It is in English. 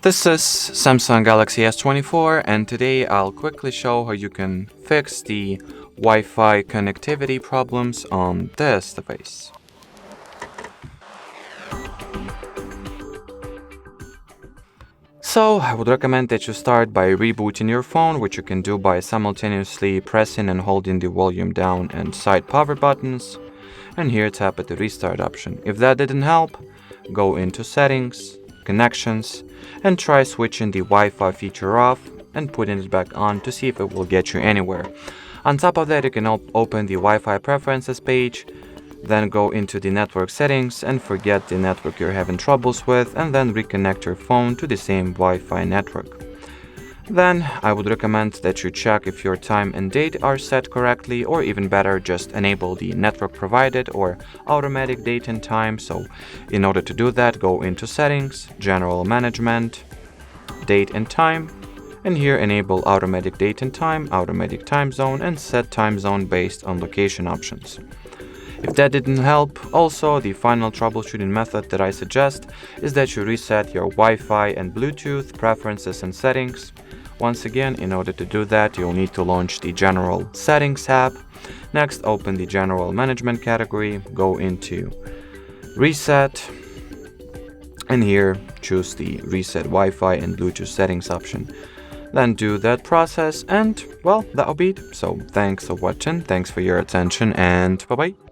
This is Samsung Galaxy S24, and today I'll quickly show how you can fix the Wi-Fi connectivity problems on this device. So I would recommend that you start by rebooting your phone, which you can do by simultaneously pressing and holding the volume down and side power buttons, and here tap at the restart option. If that didn't help, go into settings, connections, and try switching the Wi-Fi feature off and putting it back on to see if it will get you anywhere. On top of that, you can open the Wi-Fi preferences page, then go into the network settings and forget the network you're having troubles with, and then reconnect your phone to the same Wi-Fi network. Then I would recommend that you check if your time and date are set correctly, or even better, just enable the network provided or automatic date and time. So in order to do that, go into settings, general management, date and time, and here enable automatic date and time, automatic time zone, and set time zone based on location options. If that didn't help, also the final troubleshooting method that I suggest is that you reset your Wi-Fi and Bluetooth preferences and settings. Once again, in order to do that, you'll need to launch the General Settings app. Next, open the General Management category, go into Reset, and here choose the Reset Wi-Fi and Bluetooth settings option. Then do that process, and well, that'll be it. So thanks for watching, thanks for your attention, and bye-bye.